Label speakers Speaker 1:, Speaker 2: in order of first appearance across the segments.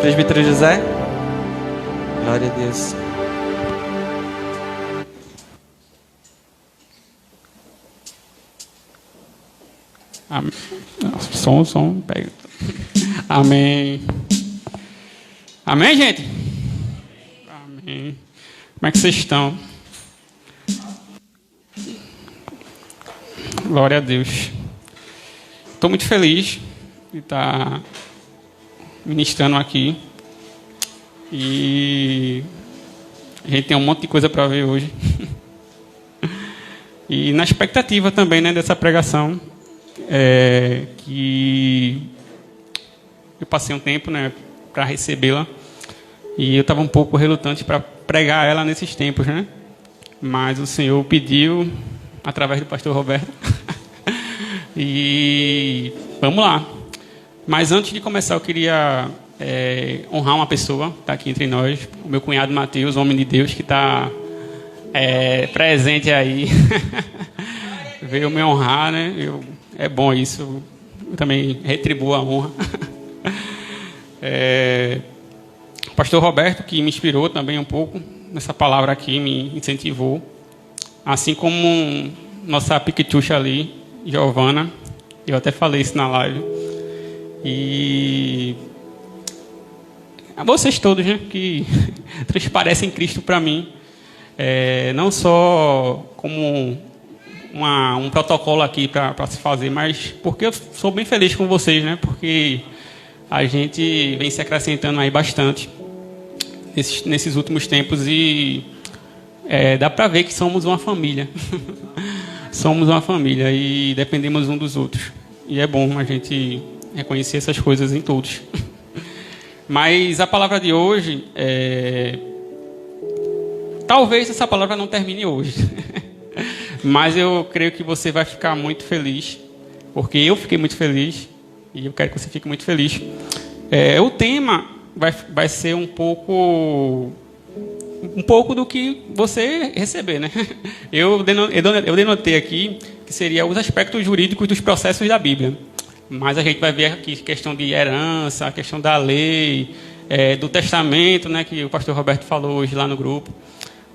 Speaker 1: Presbítero José. Glória a Deus.
Speaker 2: Amém. Som, pega. Amém. Amém, gente? Amém. Como é que vocês estão? Glória a Deus. Estou muito feliz de estar ministrando aqui. E a gente tem um monte de coisa para ver hoje. E na expectativa também, né, dessa pregação, que eu passei um tempo, né, para recebê-la. E eu estava um pouco relutante para pregar ela nesses tempos, né? Mas o Senhor pediu através do pastor Roberto. E vamos lá. Mas antes de começar, eu queria honrar uma pessoa que está aqui entre nós, o meu cunhado Mateus, homem de Deus, que está presente aí. Veio me honrar, né? É bom isso. Eu também retribuo a honra. O pastor Roberto, que me inspirou também um pouco nessa palavra aqui, me incentivou. Assim como nossa piquetucha ali, Giovana. Eu até falei isso na live. E a vocês todos, né, que transparecem Cristo para mim. Não só como um protocolo aqui para se fazer, mas porque eu sou bem feliz com vocês, né? Porque a gente vem se acrescentando aí bastante nesses últimos tempos e dá para ver que somos uma família. Somos uma família e dependemos um dos outros. E é bom a gente reconhecer essas coisas em todos. Mas a palavra de hoje, talvez essa palavra não termine hoje. Mas eu creio que você vai ficar muito feliz, porque eu fiquei muito feliz e eu quero que você fique muito feliz. O tema vai ser um pouco do que você receber, né? Eu denotei aqui que seria os aspectos jurídicos dos processos da Bíblia. Mas a gente vai ver aqui questão de herança, a questão da lei, do testamento, né, que o pastor Roberto falou hoje lá no grupo.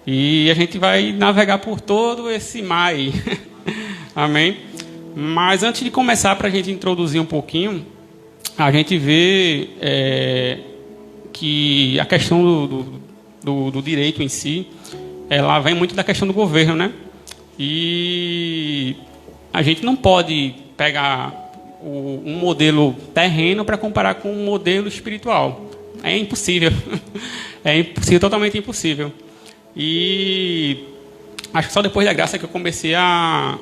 Speaker 2: E a gente vai navegar por todo esse mar aí. Amém? Mas antes de começar, para a gente introduzir um pouquinho, a gente vê que a questão do direito em si, ela vem muito da questão do governo, né? E a gente não pode pegar um modelo terreno para comparar com um modelo espiritual. É impossível. É impossível, totalmente impossível. E acho que só depois da graça que eu comecei a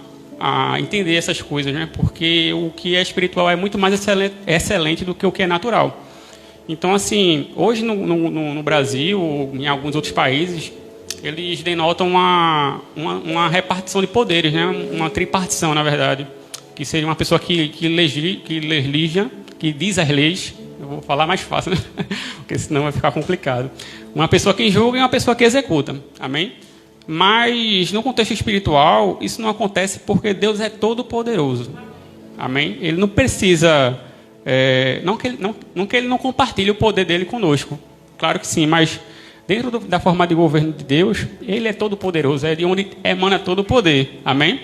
Speaker 2: entender essas coisas, né? Porque o que é espiritual é muito mais excelente do que o que é natural. Então, assim, hoje no Brasil, em alguns outros países, eles denotam uma repartição de poderes, né? Uma tripartição, na verdade. Que seja uma pessoa que legisla, que diz as leis. Eu vou falar mais fácil, né? Porque senão vai ficar complicado. Uma pessoa que julga e uma pessoa que executa. Amém? Mas, no contexto espiritual, isso não acontece porque Deus é todo poderoso. Amém? Ele não precisa... não que ele não compartilhe o poder dele conosco. Claro que sim, mas dentro da forma de governo de Deus, ele é todo poderoso. É de onde emana todo o poder. Amém?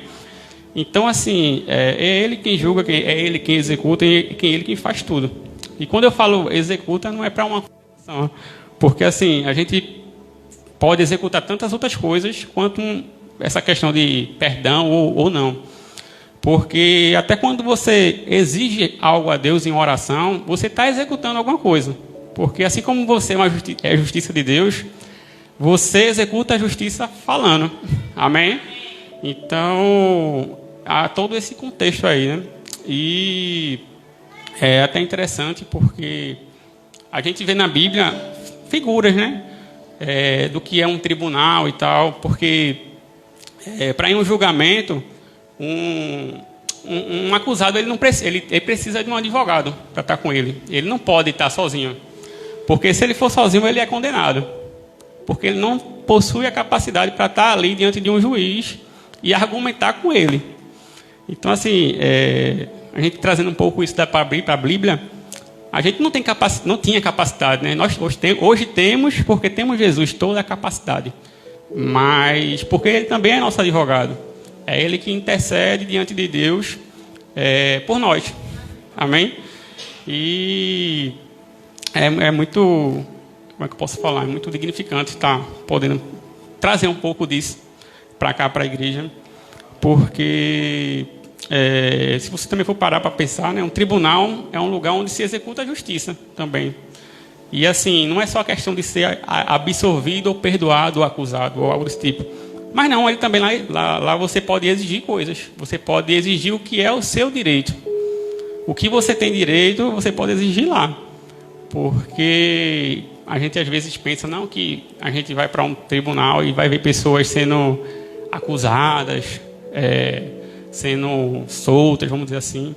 Speaker 2: Então, assim, é ele quem julga, é ele quem executa e ele quem faz tudo. E quando eu falo executa, não é para uma coisa, porque assim, a gente pode executar tantas outras coisas quanto essa questão de perdão ou não. Porque até quando você exige algo a Deus em oração, você está executando alguma coisa. Porque assim como você é a justiça de Deus, você executa a justiça falando. Amém? Então, há todo esse contexto aí, né? E é até interessante porque a gente vê na Bíblia figuras, né? Do que é um tribunal e tal, porque para ir um julgamento, um acusado ele precisa de um advogado para estar com ele. Ele não pode estar sozinho, porque se ele for sozinho ele é condenado, porque ele não possui a capacidade para estar ali diante de um juiz e argumentar com ele. Então, assim, a gente trazendo um pouco isso para a Bíblia, A gente não tinha capacidade, né? Nós hoje temos, porque temos Jesus, toda a capacidade. Mas porque Ele também é nosso advogado. É Ele que intercede diante de Deus por nós. Amém? E é muito, como é que eu posso falar? É muito dignificante estar podendo trazer um pouco disso para cá, para a igreja. Porque se você também for parar para pensar, né, um tribunal é um lugar onde se executa a justiça também. E assim, não é só a questão de ser absolvido ou perdoado ou acusado ou algo desse tipo. Mas não, ele também lá você pode exigir coisas. Você pode exigir o que é o seu direito. O que você tem direito, você pode exigir lá. Porque a gente às vezes pensa, não, que a gente vai para um tribunal e vai ver pessoas sendo acusadas, sendo soltas, vamos dizer assim,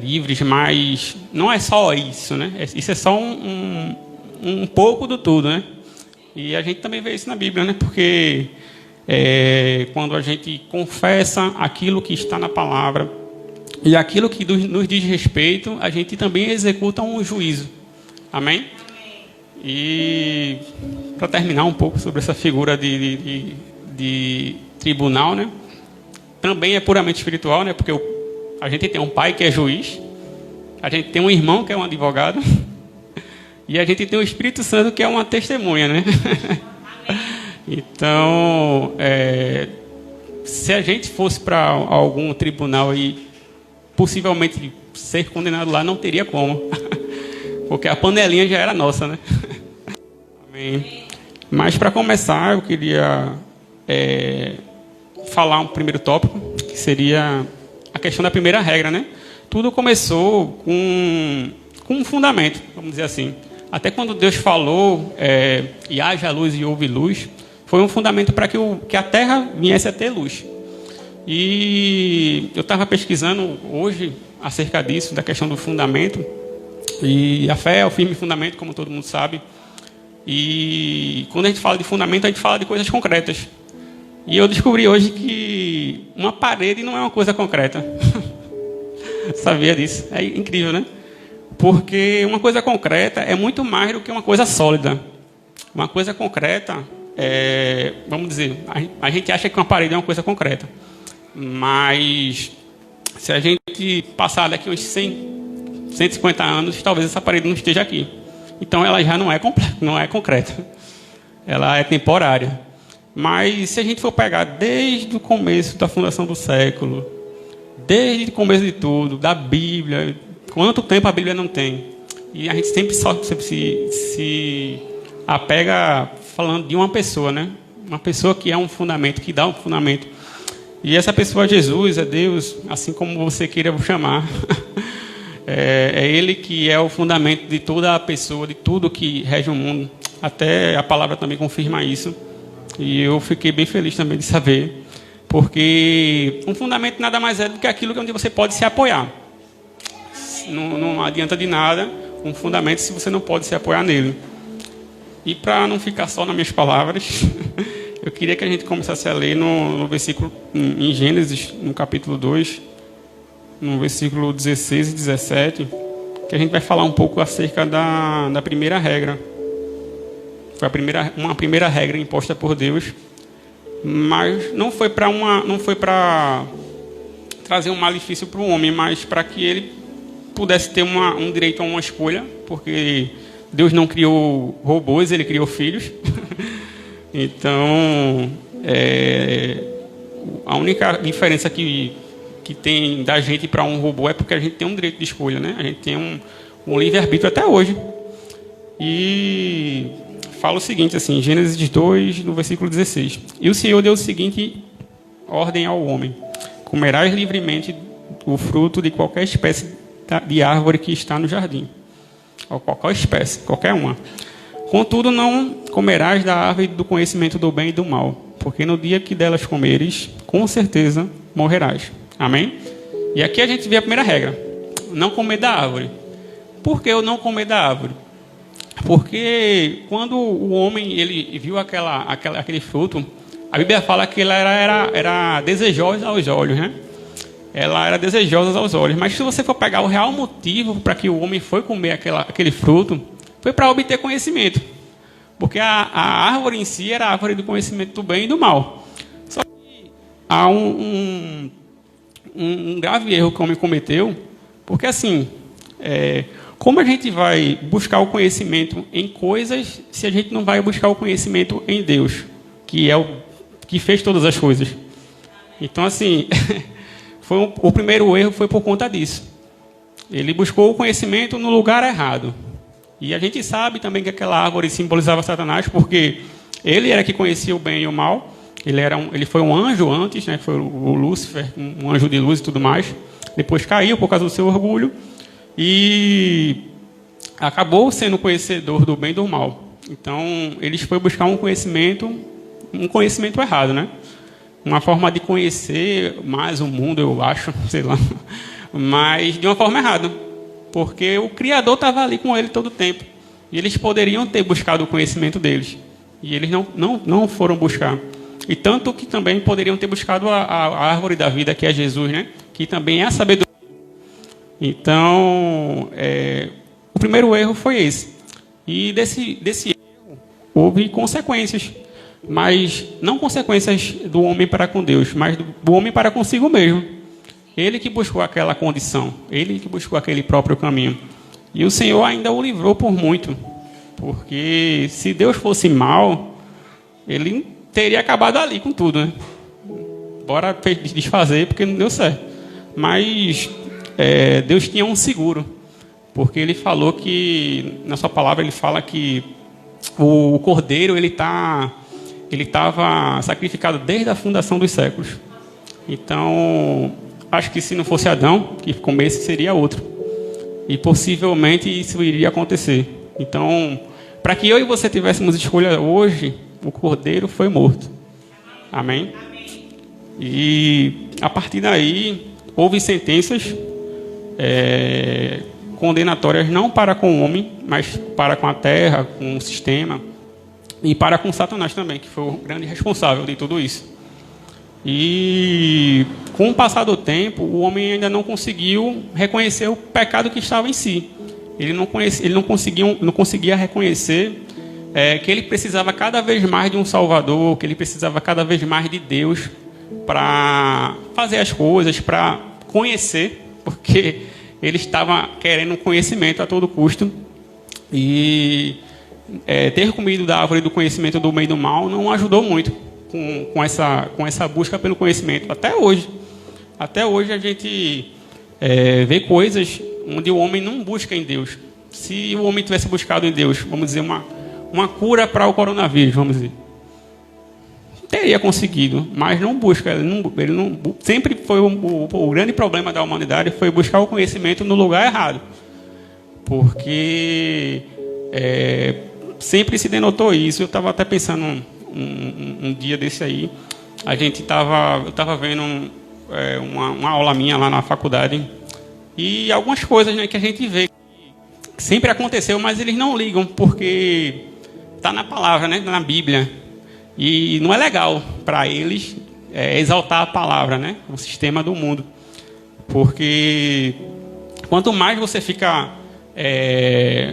Speaker 2: livres, mas não é só isso, né? Isso é só um pouco do tudo, né? E a gente também vê isso na Bíblia, né? Porque quando a gente confessa aquilo que está na palavra e aquilo que nos diz respeito, a gente também executa um juízo. Amém? E para terminar um pouco sobre essa figura de tribunal, né? Também é puramente espiritual, né? Porque a gente tem um pai que é juiz, a gente tem um irmão que é um advogado e a gente tem o Espírito Santo que é uma testemunha, né? Então, se a gente fosse para algum tribunal e possivelmente ser condenado lá, não teria como, porque a panelinha já era nossa, né? Amém. Mas para começar, eu queria falar um primeiro tópico, que seria a questão da primeira regra, né? Tudo começou com um fundamento, vamos dizer assim. Até quando Deus falou, e haja luz e houve luz, foi um fundamento para que a terra viesse a ter luz. E eu estava pesquisando hoje acerca disso, da questão do fundamento. E a fé é o firme fundamento, como todo mundo sabe. E quando a gente fala de fundamento, a gente fala de coisas concretas. E eu descobri hoje que uma parede não é uma coisa concreta. Sabia disso? É incrível, né? Porque uma coisa concreta é muito mais do que uma coisa sólida. Uma coisa concreta, vamos dizer, a gente acha que uma parede é uma coisa concreta. Mas se a gente passar daqui uns 100, 150 anos, talvez essa parede não esteja aqui. Então ela já não é concreta. Ela é temporária. Mas se a gente for pegar desde o começo da fundação do século, desde o começo de tudo, da Bíblia, quanto tempo a Bíblia não tem? E a gente sempre se apega falando de uma pessoa, né? Uma pessoa que é um fundamento, que dá um fundamento. E essa pessoa é Jesus, é Deus, assim como você queira chamar. É Ele que é o fundamento de toda a pessoa, de tudo que rege o mundo. Até a palavra também confirma isso. E eu fiquei bem feliz também de saber. Porque um fundamento nada mais é do que aquilo onde você pode se apoiar. Não adianta de nada um fundamento se você não pode se apoiar nele. E para não ficar só nas minhas palavras, eu queria que a gente começasse a ler no versículo, em Gênesis, no capítulo 2, no versículo 16 e 17, que a gente vai falar um pouco acerca da primeira regra. Foi uma primeira regra imposta por Deus, mas não foi para trazer um malefício para o homem, mas para que ele pudesse ter um direito a uma escolha, porque Deus não criou robôs, Ele criou filhos. Então, a única diferença que tem da gente para um robô é porque a gente tem um direito de escolha, né? A gente tem um livre-arbítrio até hoje. E fala o seguinte, assim, Gênesis 2, no versículo 16. E o Senhor deu a seguinte ordem ao homem: comerás livremente o fruto de qualquer espécie de árvore que está no jardim. Ou qualquer espécie, qualquer uma. Contudo, não comerás da árvore do conhecimento do bem e do mal, porque no dia que delas comeres, com certeza morrerás. Amém? E aqui a gente vê a primeira regra: não comer da árvore. Por que eu não comer da árvore? Porque quando o homem ele viu aquele fruto, a Bíblia fala que ela era desejosa aos olhos, né? ela era desejosa aos olhos. Mas se você for pegar o real motivo para que o homem foi comer aquele fruto, foi para obter conhecimento. Porque a árvore em si era a árvore do conhecimento do bem e do mal. Só que há um grave erro que o homem cometeu, porque assim, como a gente vai buscar o conhecimento em coisas se a gente não vai buscar o conhecimento em Deus, que é o que fez todas as coisas? Então, assim, o primeiro erro foi por conta disso. Ele buscou o conhecimento no lugar errado. E a gente sabe também que aquela árvore simbolizava Satanás, porque ele era que conhecia o bem e o mal. Ele foi um anjo antes, né? Foi o Lúcifer, um anjo de luz e tudo mais. Depois caiu por causa do seu orgulho e acabou sendo conhecedor do bem e do mal. Então, eles foi buscar um conhecimento errado, né? Uma forma de conhecer mais o mundo, eu acho, sei lá, mas de uma forma errada, porque o Criador estava ali com ele todo o tempo, e eles poderiam ter buscado o conhecimento deles, e eles não foram buscar. E tanto que também poderiam ter buscado a árvore da vida, que é Jesus, né? Que também é a sabedoria. Então, o primeiro erro foi esse. E desse erro houve consequências. Mas não consequências do homem para com Deus, mas do homem para consigo mesmo. Ele que buscou aquela condição, ele que buscou aquele próprio caminho. E o Senhor ainda o livrou por muito. Porque se Deus fosse mau, ele teria acabado ali com tudo, né? Bora desfazer, porque não deu certo. Mas Deus tinha um seguro. Porque ele falou que, na sua palavra, ele fala que o cordeiro, ele estava sacrificado desde a fundação dos séculos. Então, acho que se não fosse Adão que comesse, seria outro. E possivelmente isso iria acontecer. Então, para que eu e você tivéssemos escolha hoje, o cordeiro foi morto. Amém? E a partir daí, houve sentenças condenatórias não para com o homem, mas para com a terra, com o sistema, e para com Satanás também, que foi o grande responsável de tudo isso. E com o passar do tempo, o homem ainda não conseguiu reconhecer o pecado que estava em si. Ele não conseguia reconhecer que ele precisava cada vez mais de um Salvador, que ele precisava cada vez mais de Deus para fazer as coisas, para conhecer, porque ele estava querendo conhecimento a todo custo. E ter comido da árvore do conhecimento do bem e do mal não ajudou muito com essa busca pelo conhecimento. Até hoje a gente vê coisas onde o homem não busca em Deus. Se o homem tivesse buscado em Deus, vamos dizer, uma cura para o coronavírus, vamos dizer, teria conseguido, mas não busca. Ele não sempre foi o grande problema da humanidade, foi buscar o conhecimento no lugar errado, porque sempre se denotou isso. Eu estava até pensando um dia desse aí, eu estava vendo uma aula minha lá na faculdade, e algumas coisas, né, que a gente vê que sempre aconteceu, mas eles não ligam, porque está na palavra, né, na Bíblia, e não é legal para eles exaltar a palavra, né, o sistema do mundo, porque quanto mais você fica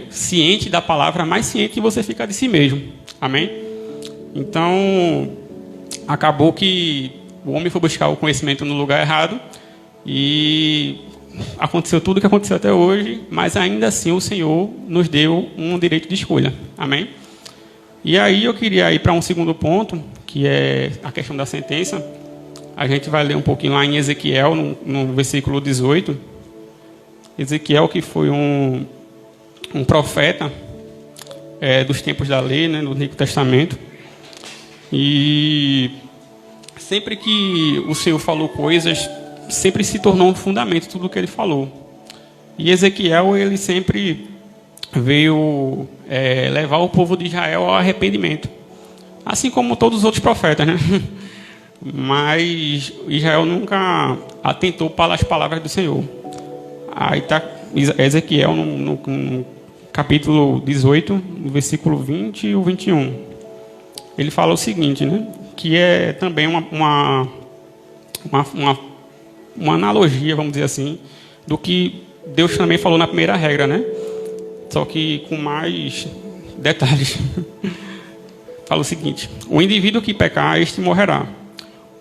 Speaker 2: ciente da palavra, mais ciente você fica de si mesmo. Amém? Então, acabou que o homem foi buscar o conhecimento no lugar errado e aconteceu tudo o que aconteceu até hoje, mas ainda assim o Senhor nos deu um direito de escolha. Amém? E aí eu queria ir para um segundo ponto, que é a questão da sentença. A gente vai ler um pouquinho lá em Ezequiel, no versículo 18. Ezequiel, que foi um profeta dos tempos da lei, né, do Antigo Testamento. E sempre que o Senhor falou coisas, sempre se tornou um fundamento tudo o que ele falou. E Ezequiel, ele sempre veio levar o povo de Israel ao arrependimento, assim como todos os outros profetas, né? Mas Israel nunca atentou para as palavras do Senhor. Aí está Ezequiel no capítulo 18, no versículo 20 e o 21. Ele fala o seguinte, né? Que é também uma uma analogia, vamos dizer assim, do que Deus também falou na primeira regra, né? Só que com mais detalhes. Fala o seguinte: o indivíduo que pecar, este morrerá.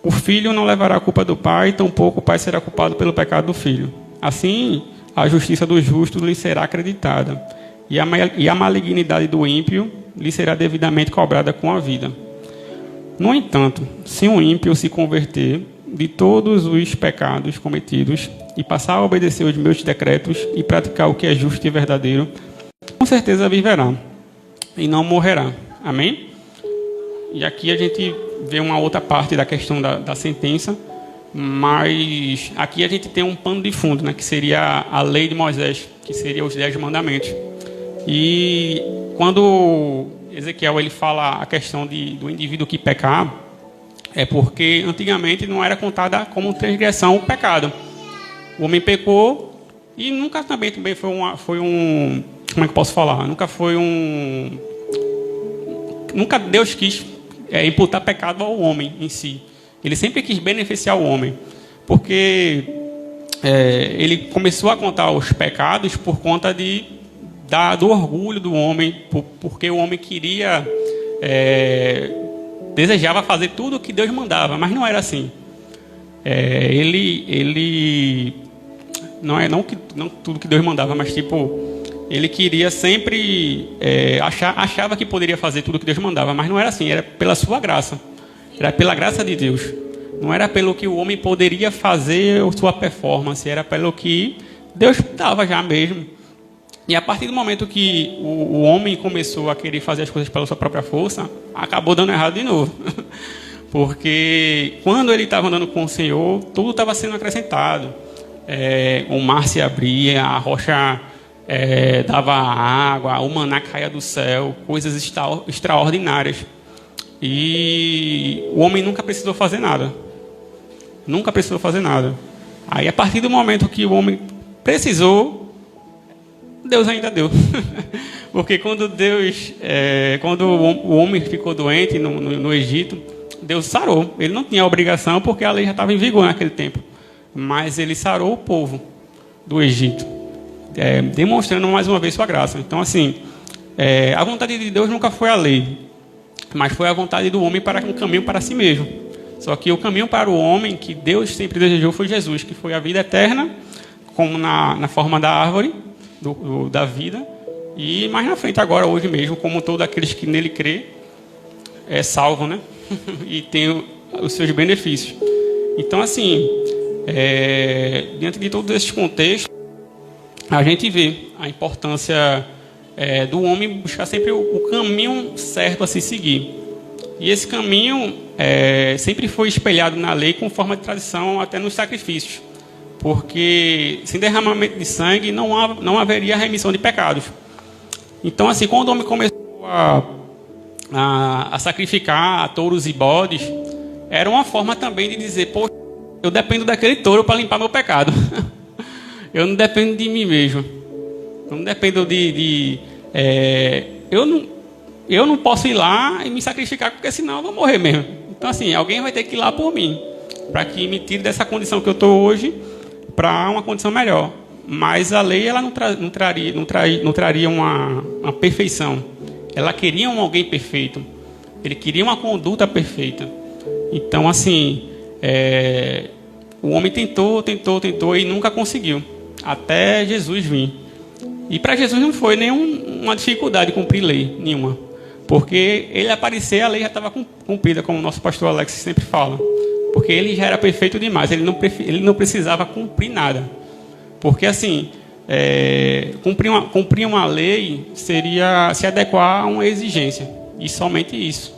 Speaker 2: O filho não levará a culpa do pai, tampouco o pai será culpado pelo pecado do filho. Assim, a justiça do justo lhe será acreditada, e a malignidade do ímpio lhe será devidamente cobrada com a vida. No entanto, se um ímpio se converter de todos os pecados cometidos e passar a obedecer os meus decretos e praticar o que é justo e verdadeiro, com certeza viverá e não morrerá. Amém? E aqui a gente vê uma outra parte da questão da sentença, mas aqui a gente tem um pano de fundo, né, que seria a lei de Moisés, que seria os 10 mandamentos. E quando Ezequiel ele fala a questão do indivíduo que pecar, é porque antigamente não era contada como transgressão o pecado. O homem pecou e nunca também foi um como é que eu posso falar? Nunca Deus quis imputar pecado ao homem em si. Ele sempre quis beneficiar o homem, porque ele começou a contar os pecados por conta do orgulho do homem, porque o homem queria, desejava fazer tudo o que Deus mandava, mas não era assim. Ele não tudo que Deus mandava, mas ele queria sempre, achava que poderia fazer tudo o que Deus mandava, mas não era assim, era pela sua graça, era pela graça de Deus, não era pelo que o homem poderia fazer ou sua performance, era pelo que Deus dava já mesmo. E a partir do momento que o homem começou a querer fazer as coisas pela sua própria força, acabou dando errado de novo. Porque quando ele estava andando com o Senhor, tudo estava sendo acrescentado. O mar se abria, a rocha dava água, o maná caía do céu, coisas extraordinárias. E o homem nunca precisou fazer nada. Nunca precisou fazer nada. Aí, a partir do momento que o homem precisou, Deus ainda deu. Porque quando o homem ficou doente no Egito, Deus sarou. Ele não tinha obrigação, porque a lei já estava em vigor naquele tempo. Mas ele sarou o povo do Egito, demonstrando mais uma vez sua graça. Então, assim, a vontade de Deus nunca foi a lei, mas foi a vontade do homem para um caminho para si mesmo. Só que o caminho para o homem que Deus sempre desejou foi Jesus, que foi a vida eterna, como na forma da árvore da vida, e mais na frente agora, hoje mesmo, como todos aqueles que nele crê, é salvo, né? E tem os seus benefícios. Então, assim, diante de todos esses contextos, a gente vê a importância do homem buscar sempre o caminho certo a se seguir. E esse caminho sempre foi espelhado na lei com forma de tradição, até nos sacrifícios. Porque sem derramamento de sangue não haveria remissão de pecados. Então, assim, quando o homem começou a sacrificar touros e bodes, era uma forma também de dizer: poxa, eu dependo daquele touro para limpar meu pecado. Eu não dependo de mim mesmo. Eu não dependo eu não posso ir lá e me sacrificar, porque senão eu vou morrer mesmo. Então, assim, alguém vai ter que ir lá por mim, para que me tire dessa condição que eu estou hoje para uma condição melhor. Mas a lei ela não traria uma perfeição. Ela queria alguém perfeito. Ele queria uma conduta perfeita. Então, assim, o homem tentou e nunca conseguiu, até Jesus vir. E para Jesus não foi nenhuma dificuldade cumprir lei nenhuma, porque ele aparecer, a lei já estava cumprida, como o nosso pastor Alex sempre fala, porque ele já era perfeito demais, ele não precisava cumprir nada. Porque, assim, cumprir uma lei seria se adequar a uma exigência, e somente isso.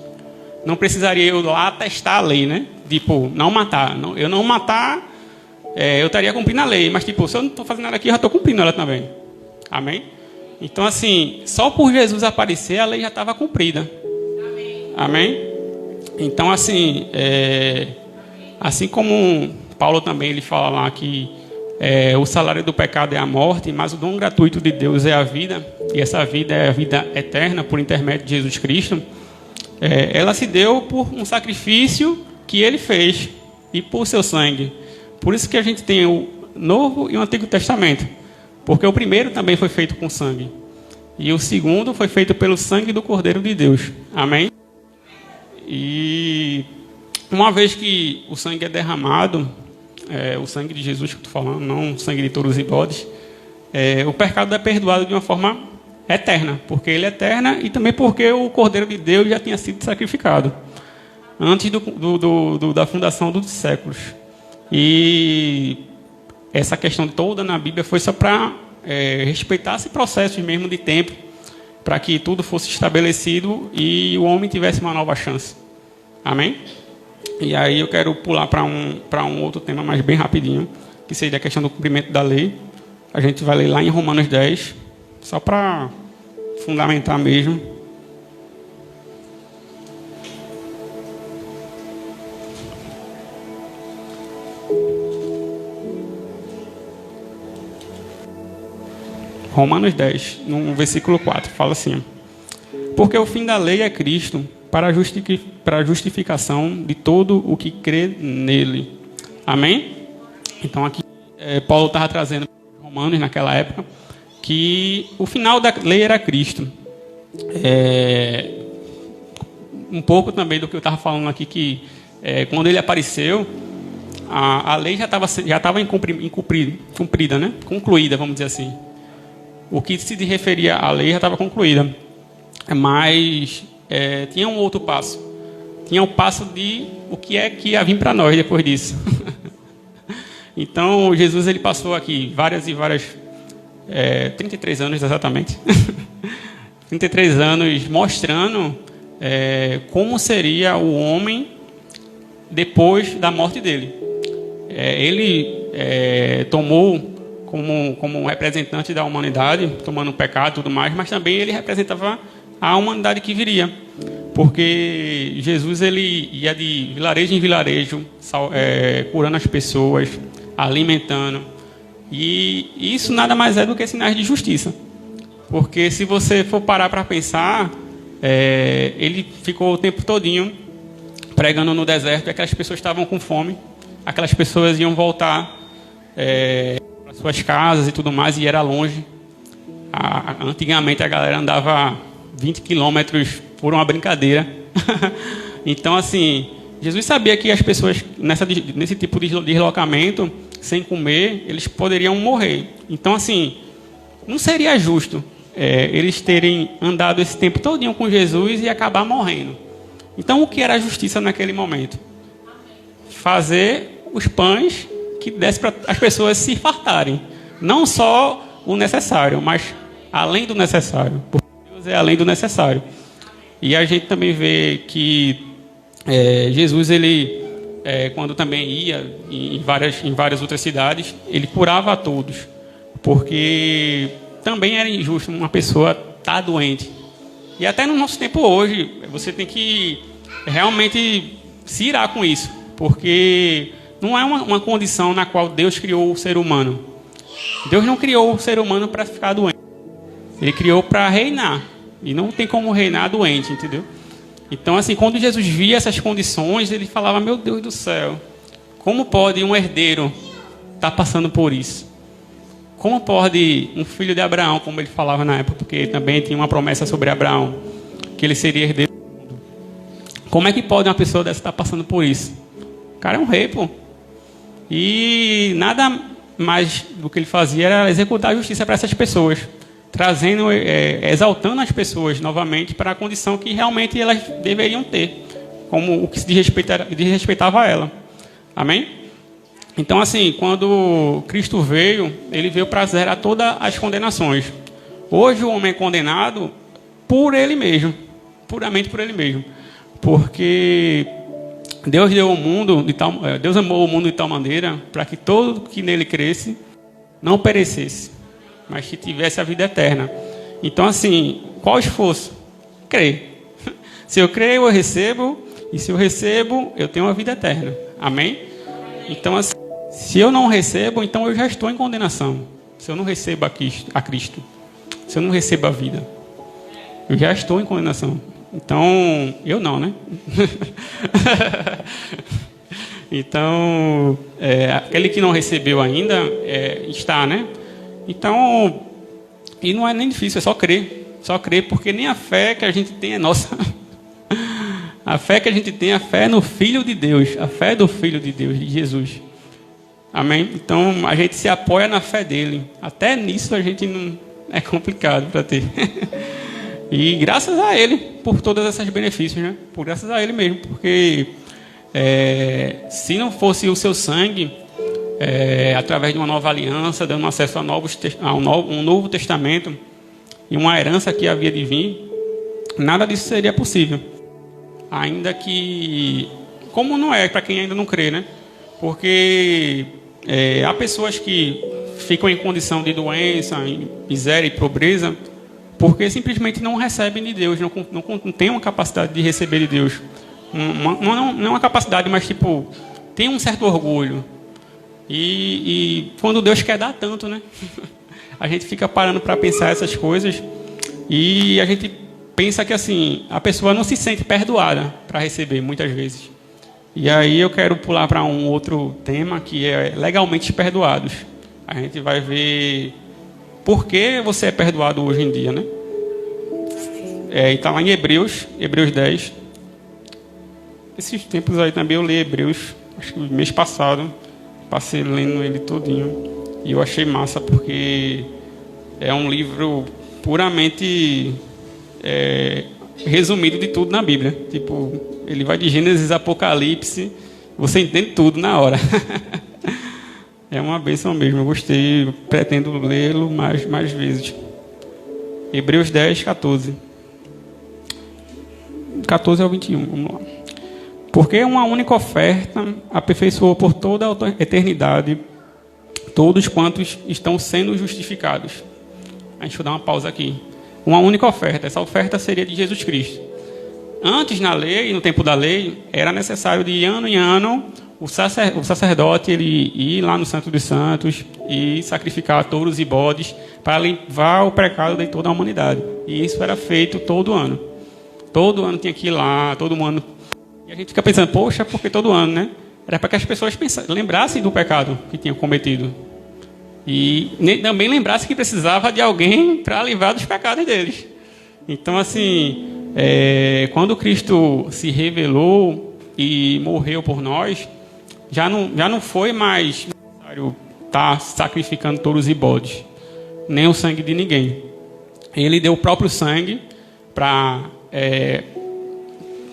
Speaker 2: Não precisaria eu lá testar a lei, né? Tipo, não matar. Eu não matar, eu estaria cumprindo a lei, mas, tipo, se eu não estou fazendo nada aqui, eu já estou cumprindo ela também. Amém? Então, assim, só por Jesus aparecer, a lei já estava cumprida. Amém? Então, assim, assim como Paulo também ele fala lá que o salário do pecado é a morte, mas o dom gratuito de Deus é a vida, e essa vida é a vida eterna por intermédio de Jesus Cristo. Ela se deu por um sacrifício que ele fez e por seu sangue, Por isso que a gente tem o Novo e o Antigo Testamento. Porque o primeiro também foi feito com sangue. E o segundo foi feito pelo sangue do Cordeiro de Deus. Amém? E uma vez que o sangue é derramado, o sangue de Jesus que eu estou falando, não o sangue de touros e bodes, o pecado é perdoado de uma forma eterna. Porque ele é eterna e também porque o Cordeiro de Deus já tinha sido sacrificado. Antes da fundação dos séculos. E essa questão toda na Bíblia foi só para respeitar esse processo mesmo de tempo, para que tudo fosse estabelecido e o homem tivesse uma nova chance. Amém? E aí eu quero pular para um outro tema, mas bem rapidinho, que seria a questão do cumprimento da lei. A gente vai ler lá em Romanos 10, só para fundamentar mesmo. Romanos 10, no versículo 4, fala assim: porque o fim da lei é Cristo, para a justificação de todo o que crê nele. Amém? Então aqui Paulo estava trazendo para os Romanos naquela época que o final da lei era Cristo. Um pouco também do que eu estava falando aqui, que quando ele apareceu, a lei já estava cumprida, né? Concluída, vamos dizer assim. O que se referia à lei já estava concluída. Mas tinha um outro passo. Tinha o passo de o que é que ia vir para nós depois disso. Então, Jesus ele passou aqui várias 33 anos exatamente. 33 anos mostrando como seria o homem depois da morte dele. Ele tomou como representante da humanidade, tomando o pecado e tudo mais, mas também ele representava a humanidade que viria. Porque Jesus ele ia de vilarejo em vilarejo, curando as pessoas, alimentando. E isso nada mais é do que sinais de justiça. Porque se você for parar para pensar, ele ficou o tempo todinho pregando no deserto, e aquelas pessoas estavam com fome, aquelas pessoas iam voltar para suas casas e tudo mais, e era longe. Antigamente a galera andava 20 quilômetros por uma brincadeira. Então, assim, Jesus sabia que as pessoas nesse tipo de deslocamento, sem comer, eles poderiam morrer. Então, assim, não seria justo eles terem andado esse tempo todinho com Jesus e acabar morrendo. Então, o que era a justiça naquele momento? Fazer os pães que desse para as pessoas se fartarem. Não só o necessário, mas além do necessário. Porque Deus é além do necessário. E a gente também vê que Jesus, ele, quando também ia em várias outras cidades, ele curava a todos. Porque também era injusto uma pessoa estar doente. E até no nosso tempo hoje, você tem que realmente se irar com isso. Porque não é uma condição na qual Deus criou o ser humano. Deus não criou o ser humano para ficar doente. Ele criou para reinar. E não tem como reinar doente, entendeu? Então, assim, quando Jesus via essas condições, ele falava: meu Deus do céu, como pode um herdeiro estar passando por isso? Como pode um filho de Abraão, como ele falava na época, porque também tinha uma promessa sobre Abraão, que ele seria herdeiro do mundo. Como é que pode uma pessoa dessa estar passando por isso? O cara é um rei, pô. E nada mais do que ele fazia era executar a justiça para essas pessoas, trazendo, exaltando as pessoas novamente para a condição que realmente elas deveriam ter, como o que se desrespeitava a ela. Amém? Então, assim, quando Cristo veio, ele veio para zerar todas as condenações. Hoje o homem é condenado por ele mesmo, puramente por ele mesmo, porque Deus Deus amou o mundo de tal maneira para que todo que nele cresce não perecesse, mas que tivesse a vida eterna. Então, assim, qual esforço? Crer. Se eu creio, eu recebo, e se eu recebo, eu tenho a vida eterna. Amém? Então, assim, se eu não recebo, então eu já estou em condenação. Se eu não recebo a Cristo, se eu não recebo a vida, eu já estou em condenação. Então, eu não, né? Então, aquele que não recebeu ainda, está, né? Então, e não é nem difícil, é só crer. Só crer, porque nem a fé que a gente tem é nossa. A fé que a gente tem, a fé é no Filho de Deus. A fé é do Filho de Deus, de Jesus. Amém? Então, a gente se apoia na fé dele. Até nisso a gente não... É complicado para ter. E graças a ele, por todos esses benefícios, né? Por graças a ele mesmo. Porque se não fosse o seu sangue, através de uma nova aliança, dando acesso a um novo testamento e uma herança que havia de vir, nada disso seria possível. Ainda que... Como não é para quem ainda não crê, né? Porque há pessoas que ficam em condição de doença, em miséria e pobreza, porque simplesmente não recebem de Deus, não têm uma capacidade de receber de Deus. Não é uma capacidade, mas tipo, tem um certo orgulho. E quando Deus quer dar tanto, né? A gente fica parando para pensar essas coisas e a gente pensa que assim, a pessoa não se sente perdoada para receber, muitas vezes. E aí eu quero pular para um outro tema, que é legalmente perdoados. A gente vai ver por que você é perdoado hoje em dia, né? E está lá em Hebreus 10. Esses tempos aí também eu li Hebreus, acho que no mês passado, passei lendo ele todinho. E eu achei massa, porque é um livro puramente resumido de tudo na Bíblia. Tipo, ele vai de Gênesis a Apocalipse, você entende tudo na hora. É uma bênção mesmo, eu gostei, eu pretendo lê-lo mais vezes. Hebreus 10, 14. 14 ao 21, vamos lá. Porque uma única oferta aperfeiçoou por toda a eternidade todos quantos estão sendo justificados. Deixa eu dar uma pausa aqui. Uma única oferta, essa oferta seria de Jesus Cristo. Antes, na lei, no tempo da lei, era necessário de ano em ano o sacerdote ele ir lá no Santo dos Santos e sacrificar touros e bodes para limpar o pecado de toda a humanidade. E isso era feito todo ano. Todo ano tinha que ir lá, todo ano. E a gente fica pensando, poxa, por que todo ano, né? Era para que as pessoas lembrassem do pecado que tinham cometido. E também lembrassem que precisava de alguém para livrar dos pecados deles. Então, assim, quando Cristo se revelou e morreu por nós, já não foi mais necessário estar sacrificando touros e bodes, nem o sangue de ninguém. Ele deu o próprio sangue para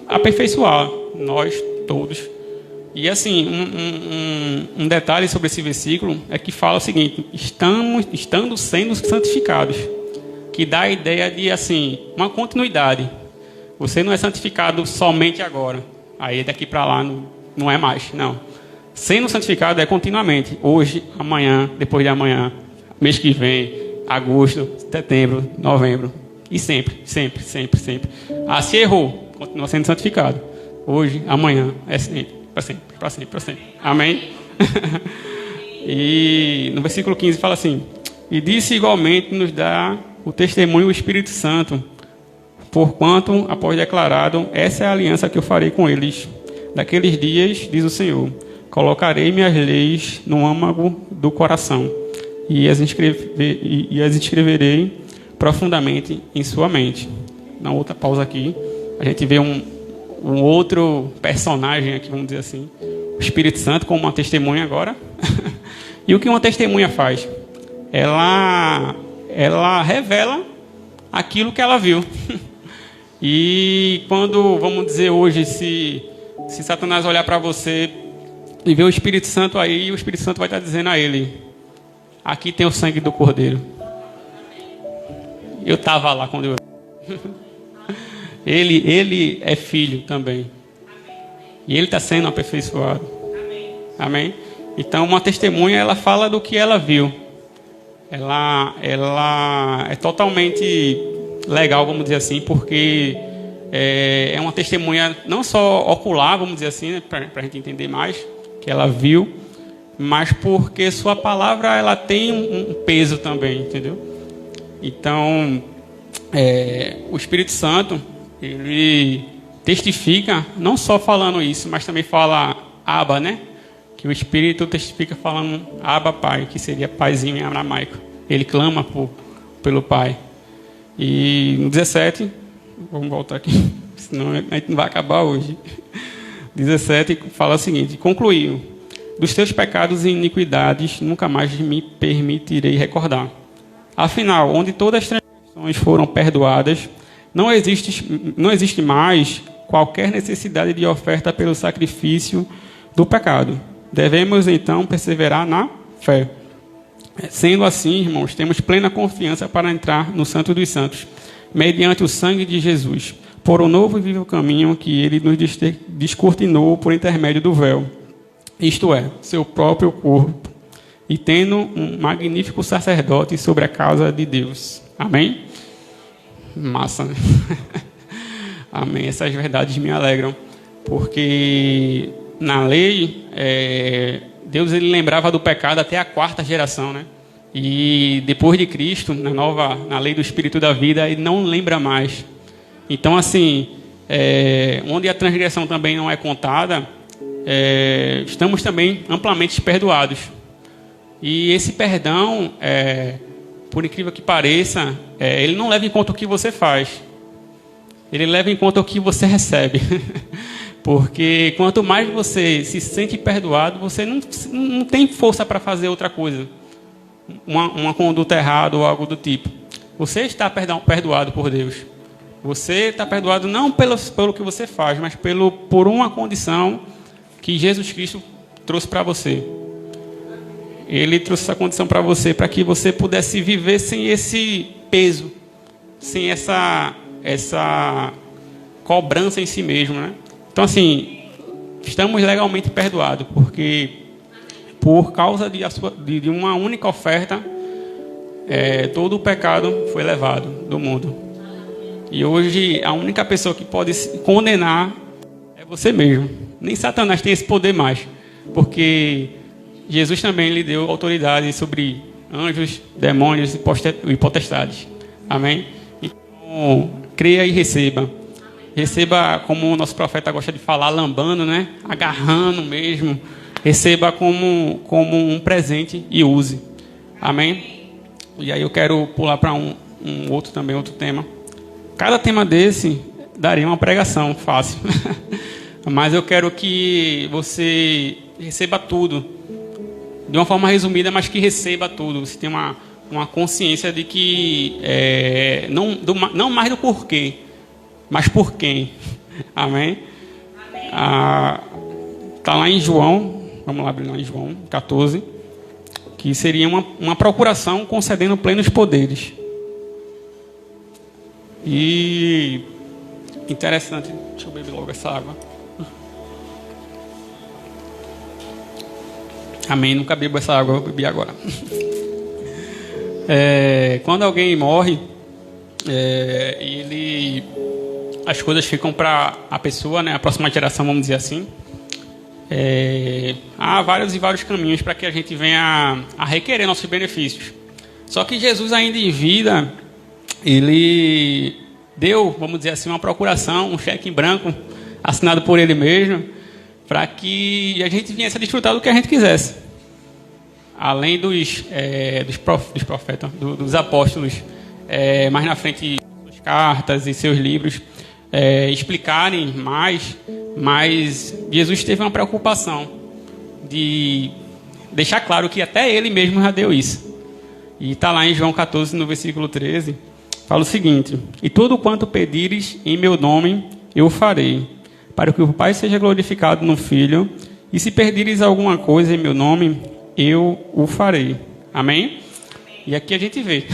Speaker 2: aperfeiçoar nós todos. E assim, um detalhe sobre esse versículo é que fala o seguinte: estando sendo santificados, que dá a ideia de assim, uma continuidade. Você não é santificado somente agora, aí daqui para lá não é mais, não. Sendo santificado é continuamente, hoje, amanhã, depois de amanhã, mês que vem, agosto, setembro, novembro, e sempre. Ah, se errou, continua sendo santificado. Hoje, amanhã, é sempre. Para sempre. Amém? E no versículo 15 fala assim: e disse igualmente nos dá o testemunho o Espírito Santo, porquanto, após declarado, essa é a aliança que eu farei com eles. Daqueles dias, diz o Senhor, colocarei minhas leis no âmago do coração e as escreverei profundamente em sua mente. Na outra pausa aqui, a gente vê um outro personagem aqui, vamos dizer assim, o Espírito Santo como uma testemunha agora. E o que uma testemunha faz? Ela revela aquilo que ela viu. E quando, vamos dizer hoje, se Satanás olhar para você e ver o Espírito Santo aí, o Espírito Santo vai estar dizendo a ele: aqui tem o sangue do Cordeiro. Eu estava lá quando eu... Ele é filho também. E ele está sendo aperfeiçoado. Amém? Então, uma testemunha, ela fala do que ela viu. Ela é totalmente legal, vamos dizer assim, porque é uma testemunha não só ocular, vamos dizer assim, né, para a gente entender mais, que ela viu, mas porque sua palavra ela tem um peso também, entendeu? Então, o Espírito Santo, ele testifica, não só falando isso, mas também fala Abba, né? que o Espírito testifica falando Abba Pai, que seria paizinho em aramaico. Ele clama pelo Pai. E no 17, vamos voltar aqui, senão a gente não vai acabar hoje. 17 fala o seguinte: concluiu: dos teus pecados e iniquidades nunca mais me permitirei recordar. Afinal, onde todas as transgressões foram perdoadas, não existe mais qualquer necessidade de oferta pelo sacrifício do pecado. Devemos então perseverar na fé. Sendo assim, irmãos, temos plena confiança para entrar no Santo dos Santos, mediante o sangue de Jesus, por um novo e vivo caminho que ele nos descortinou por intermédio do véu, isto é, seu próprio corpo, e tendo um magnífico sacerdote sobre a causa de Deus. Amém? Massa, né? Amém. Essas verdades me alegram, porque na lei, Deus ele lembrava do pecado até a 4ª geração, né? E depois de Cristo, na lei do Espírito da vida, ele não lembra mais. Então, assim, onde a transgressão também não é contada, estamos também amplamente perdoados. E esse perdão, por incrível que pareça, ele não leva em conta o que você faz. Ele leva em conta o que você recebe. Porque quanto mais você se sente perdoado, você não tem força para fazer outra coisa. Uma conduta errada ou algo do tipo. Você está perdoado por Deus. Você está perdoado não pelo que você faz, mas por uma condição que Jesus Cristo trouxe para você. Ele trouxe essa condição para você, para que você pudesse viver sem esse peso, sem essa cobrança em si mesmo, né? Então, assim, estamos legalmente perdoados, porque por causa de uma única oferta, todo o pecado foi levado do mundo. E hoje a única pessoa que pode se condenar é você mesmo. Nem Satanás tem esse poder mais, porque Jesus também lhe deu autoridade sobre anjos, demônios e potestades. Amém? Então, creia e receba. Receba, como o nosso profeta gosta de falar, lambando, né? Agarrando mesmo. Receba como um presente e use. Amém? E aí eu quero pular para um outro tema. Cada tema desse daria uma pregação fácil. Mas eu quero que você receba tudo. De uma forma resumida, mas que receba tudo. Você tem uma consciência de que não mais do porquê, mas por quem. Amém? Está lá em João, vamos lá abrir lá em João 14, que seria uma procuração concedendo plenos poderes. E interessante, deixa eu beber logo essa água. Amém, nunca bebo essa água, eu bebi agora. Quando alguém morre, as coisas ficam para a pessoa, né, a próxima geração, vamos dizer assim. Há vários e vários caminhos para que a gente venha a requerer nossos benefícios. Só que Jesus, ainda em vida, ele deu, vamos dizer assim, uma procuração, um cheque em branco, assinado por ele mesmo, para que a gente viesse a desfrutar do que a gente quisesse. Além dos profetas, dos apóstolos, mais na frente, suas cartas e seus livros, explicarem mais, mas Jesus teve uma preocupação de deixar claro que até ele mesmo já deu isso. E está lá em João 14, no versículo 13, fala o seguinte: e tudo quanto pedires em meu nome, eu farei, para que o Pai seja glorificado no Filho, e se pedires alguma coisa em meu nome, eu o farei. Amém? E aqui a gente vê,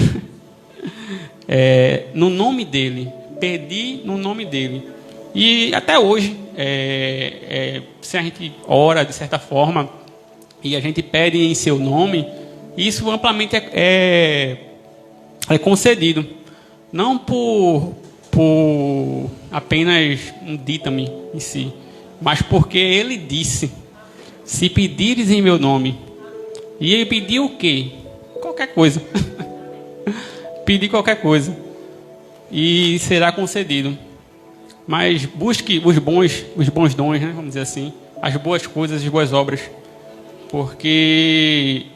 Speaker 2: no nome dele, pedir no nome dele. E até hoje, se a gente ora de certa forma, e a gente pede em seu nome, isso amplamente é concedido. Não por apenas um dítame em si, mas porque ele disse: se pedires em meu nome. E ele pediu o quê? Qualquer coisa. Pedir qualquer coisa e será concedido. Mas busque os bons dons, né? Vamos dizer assim, as boas coisas, as boas obras, porque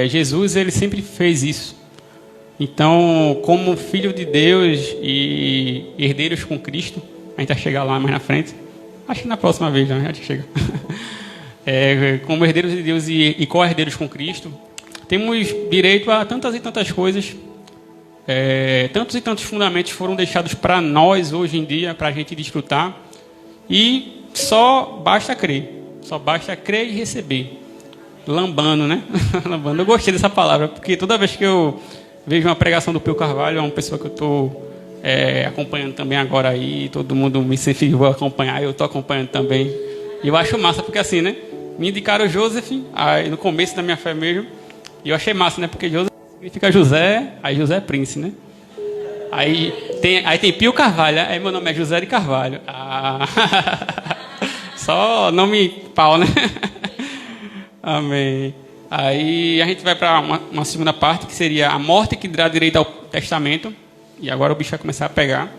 Speaker 2: Jesus ele sempre fez isso. Então, como filho de Deus e herdeiros com Cristo, a gente vai chegar lá mais na frente. Acho que na próxima vez já a gente chega. Como herdeiros de Deus e co-herdeiros com Cristo, temos direito a tantas e tantas coisas. Tantos e tantos fundamentos foram deixados para nós hoje em dia, para a gente desfrutar. E só basta crer. Só basta crer e receber. Lambando, né? Lambando. Eu gostei dessa palavra, porque toda vez que eu vejo uma pregação do Pio Carvalho, é uma pessoa que eu estou acompanhando também agora aí, todo mundo me incentivou a acompanhar, eu estou acompanhando também. E eu acho massa, porque assim, né? Me indicaram o Joseph, aí, no começo da minha fé mesmo, e eu achei massa, né? Porque Joseph significa José, aí José é Prince, né? Aí tem Pio Carvalho, aí meu nome é José de Carvalho. Só nome pau, né? Amém. Aí a gente vai para uma segunda parte, que seria a morte que dá direito ao testamento. E agora o bicho vai começar a pegar.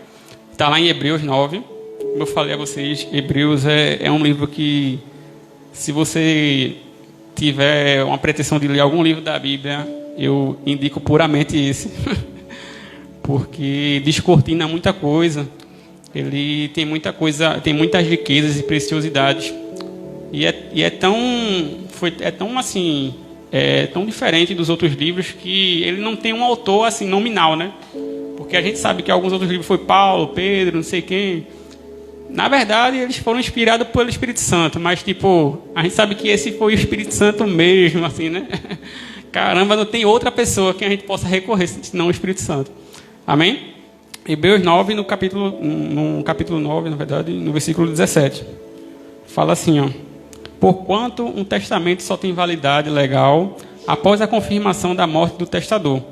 Speaker 2: Está lá em Hebreus 9. Como eu falei a vocês, Hebreus é um livro que, se você tiver uma pretensão de ler algum livro da Bíblia, eu indico puramente esse. Porque descortina muita coisa. Ele tem muita coisa, tem muitas riquezas e preciosidades. E é tão diferente dos outros livros que ele não tem um autor assim nominal, né? Porque a gente sabe que alguns outros livros foi Paulo, Pedro, não sei quem. Na verdade, eles foram inspirados pelo Espírito Santo, mas tipo, a gente sabe que esse foi o Espírito Santo mesmo, assim, né? Caramba, não tem outra pessoa que a gente possa recorrer senão o Espírito Santo. Amém? Hebreus 9, no capítulo 9, na verdade, no versículo 17. Fala assim, ó. Porquanto um testamento só tem validade legal após a confirmação da morte do testador,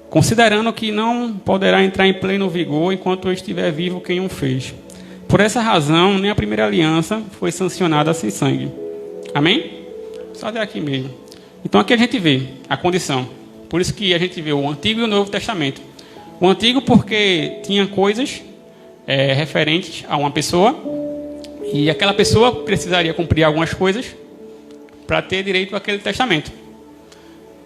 Speaker 2: considerando que não poderá entrar em pleno vigor enquanto estiver vivo quem o fez. Por essa razão, nem a primeira aliança foi sancionada sem sangue. Amém? Só até aqui mesmo. Então aqui a gente vê a condição. Por isso que a gente vê o Antigo e o Novo Testamento. O Antigo porque tinha coisas referentes a uma pessoa, e aquela pessoa precisaria cumprir algumas coisas para ter direito àquele testamento.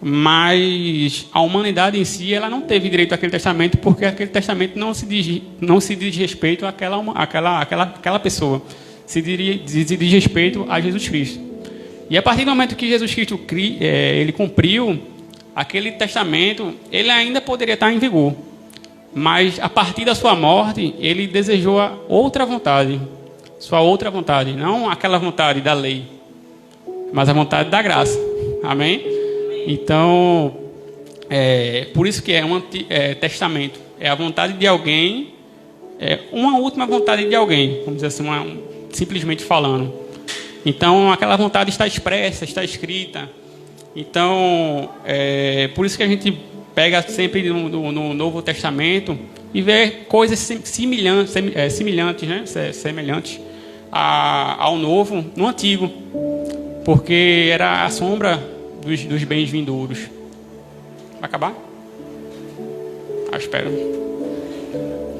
Speaker 2: Mas a humanidade em si, ela não teve direito àquele testamento, porque aquele testamento não se diz respeito àquela pessoa. Se diz respeito a Jesus Cristo. E a partir do momento que Jesus Cristo ele cumpriu, aquele testamento, ele ainda poderia estar em vigor. Mas a partir da sua morte, ele desejou a outra vontade. Sua outra vontade, não aquela vontade da lei, mas a vontade da graça. Amém? Então, por isso que é um testamento. É a vontade de alguém, uma última vontade de alguém, vamos dizer assim, simplesmente falando. Então, aquela vontade está expressa, está escrita. Então, por isso que a gente pega sempre no Novo Testamento e vê coisas semelhantes, né? Semelhantes ao Novo no Antigo, porque era a sombra dos bens vindouros. Vai acabar? Espero.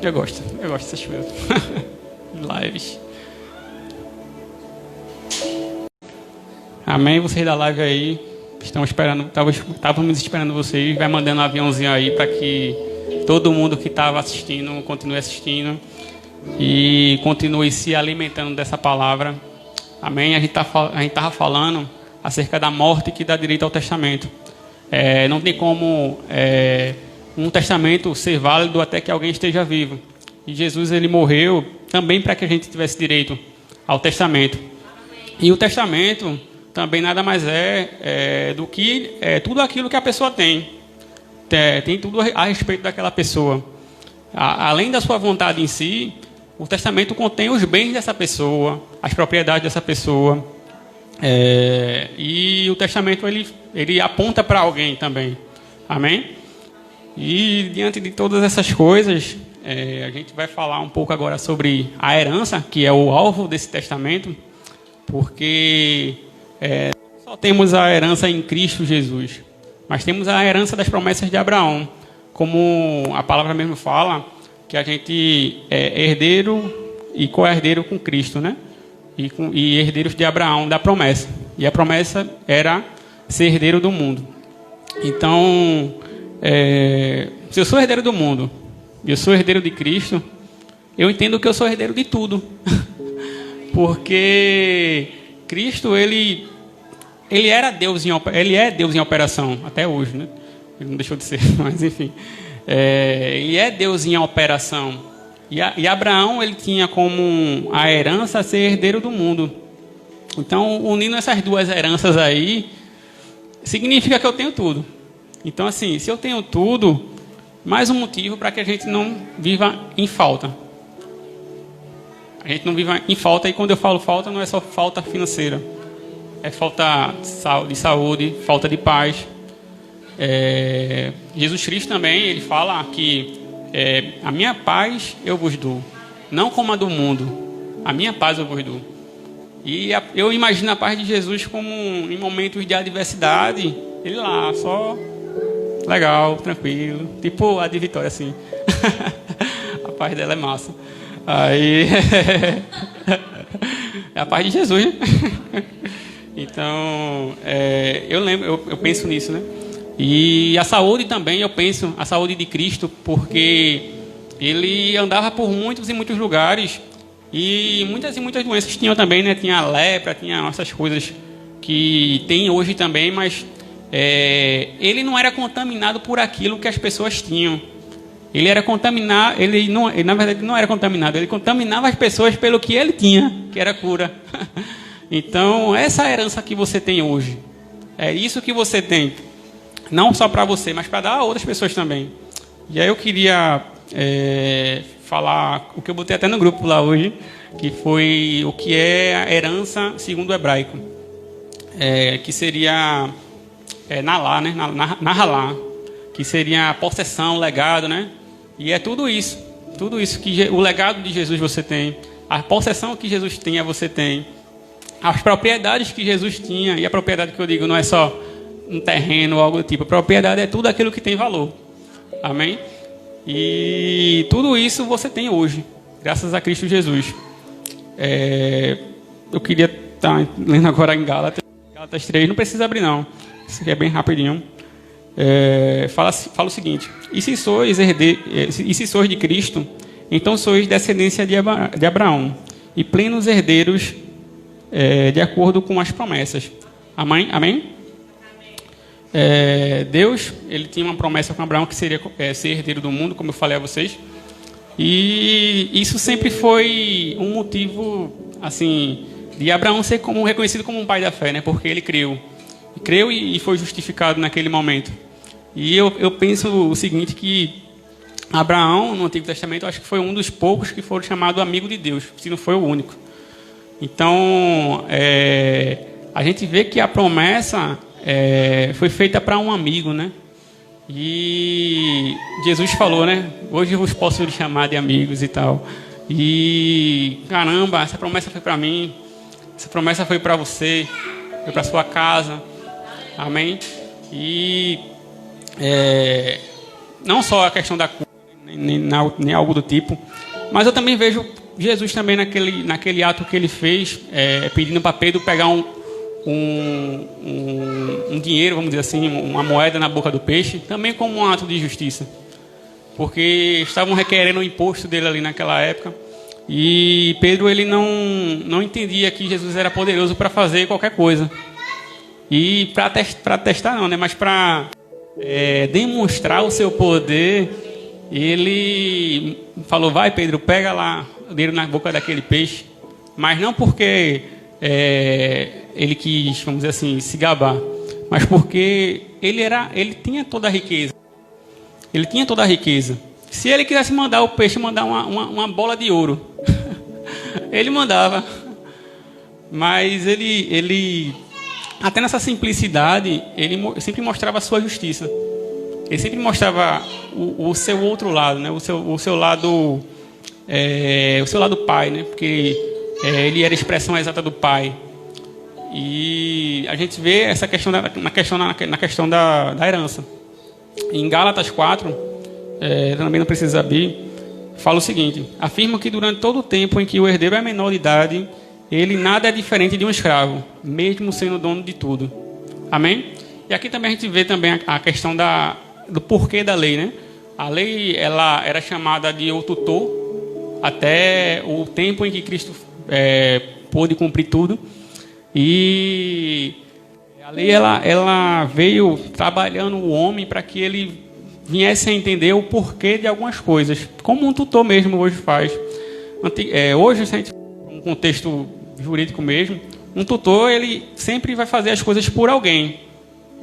Speaker 2: Eu gosto dessas coisas. Lives. Amém? Vocês da live aí estão esperando, estávamos esperando vocês. Vai mandando um aviãozinho aí para que todo mundo que estava assistindo continue assistindo e continue se alimentando dessa palavra. Amém? A gente estava falando acerca da morte que dá direito ao testamento. Não tem como um testamento ser válido até que alguém esteja vivo. E Jesus, ele morreu também para que a gente tivesse direito ao testamento. E o testamento também nada mais do que tudo aquilo que a pessoa tem. Tem tudo a respeito daquela pessoa. Além da sua vontade em si, o testamento contém os bens dessa pessoa, as propriedades dessa pessoa. E o testamento ele aponta para alguém também. Amém? E diante de todas essas coisas, a gente vai falar um pouco agora sobre a herança, que é o alvo desse testamento, porque só temos a herança em Cristo Jesus, mas temos a herança das promessas de Abraão, como a palavra mesmo fala, que a gente é herdeiro e co-herdeiro com Cristo, né? E herdeiros de Abraão, da promessa. E a promessa era ser herdeiro do mundo. Então, se eu sou herdeiro do mundo e eu sou herdeiro de Cristo, eu entendo que eu sou herdeiro de tudo. Porque Cristo, ele era Deus ele é Deus em operação, até hoje, né? Ele não deixou de ser, mas enfim. Ele é Deus em operação. E Abraão, ele tinha como a herança ser herdeiro do mundo. Então, unindo essas duas heranças aí, significa que eu tenho tudo. Então, assim, se eu tenho tudo, mais um motivo para que a gente não viva em falta. A gente não viva em falta, e quando eu falo falta, não é só falta financeira. É falta de saúde, falta de paz. Jesus Cristo também, ele fala que a minha paz eu vos dou, não como a do mundo. A minha paz eu vos dou. E eu imagino a paz de Jesus como em momentos de adversidade, ele lá, só legal, tranquilo, tipo a de Vitória, assim. A paz dela é massa. Aí é a paz de Jesus, né? Então, eu penso nisso, né? E a saúde também, eu penso, a saúde de Cristo, porque ele andava por muitos e muitos lugares, e muitas doenças tinham também, né? Tinha a lepra, tinha essas coisas que tem hoje também, mas ele não era contaminado por aquilo que as pessoas tinham. Ele era contaminado, na verdade não era contaminado, ele contaminava as pessoas pelo que ele tinha, que era cura. Então, essa herança que você tem hoje, é isso que você tem, não só para você, mas para dar a outras pessoas também. E aí eu queria falar o que eu botei até no grupo lá hoje, que foi o que é a herança segundo o hebraico, que seria Nalá, né? Nahalá, que seria a possessão, o legado, né? E é tudo isso que o legado de Jesus você tem, a possessão que Jesus tinha você tem, as propriedades que Jesus tinha. E a propriedade que eu digo não é só um terreno ou algo do tipo, a propriedade é tudo aquilo que tem valor. Amém? E tudo isso você tem hoje, graças a Cristo Jesus. Eu queria estar lendo agora em Gálatas 3, não precisa abrir não, isso aqui é bem rapidinho. Fala o seguinte: e se sois de Cristo, então sois descendência de Abraão e plenos herdeiros de acordo com as promessas. Amém? Amém? Deus, ele tinha uma promessa com Abraão que seria ser herdeiro do mundo, como eu falei a vocês, e isso sempre foi um motivo, assim, de Abraão ser reconhecido como um pai da fé, né? Porque ele creu e foi justificado naquele momento. E eu penso o seguinte, que Abraão, no Antigo Testamento, eu acho que foi um dos poucos que foram chamados amigo de Deus, se não foi o único. Então, a gente vê que a promessa foi feita para um amigo, né? E Jesus falou, né? Hoje eu vos posso lhe chamar de amigos e tal. E, caramba, essa promessa foi para mim, essa promessa foi para você, foi para sua casa. Amém? E não só a questão da cura, nem algo do tipo, mas eu também vejo Jesus também naquele ato que ele fez, pedindo para Pedro pegar um dinheiro, vamos dizer assim, uma moeda na boca do peixe, também como um ato de justiça, porque estavam requerendo o imposto dele ali naquela época, e Pedro, ele não entendia que Jesus era poderoso para fazer qualquer coisa. E para testar não, né? Mas para demonstrar o seu poder, ele falou: vai, Pedro, pega lá o dinheiro na boca daquele peixe. Mas não porque ele quis, vamos dizer assim, se gabar, mas porque ele tinha toda a riqueza. Ele tinha toda a riqueza. Se ele quisesse mandar o peixe mandar uma bola de ouro, ele mandava. Mas ele até nessa simplicidade, ele sempre mostrava a sua justiça. Ele sempre mostrava o seu outro lado, né? O seu lado pai, né? Porque ele era a expressão exata do pai. E a gente vê essa questão na questão da herança. Em Gálatas 4, também não precisa abrir, fala o seguinte: afirma que durante todo o tempo em que o herdeiro é menor de idade, ele nada é diferente de um escravo, mesmo sendo dono de tudo. Amém? E aqui também a gente vê também a questão do porquê da lei, né? A lei, ela era chamada de o tutor até o tempo em que Cristo pôde cumprir tudo. E a lei, ela veio trabalhando o homem para que ele viesse a entender o porquê de algumas coisas, como um tutor mesmo hoje faz. Hoje, se a gente um contexto jurídico mesmo, um tutor, ele sempre vai fazer as coisas por alguém.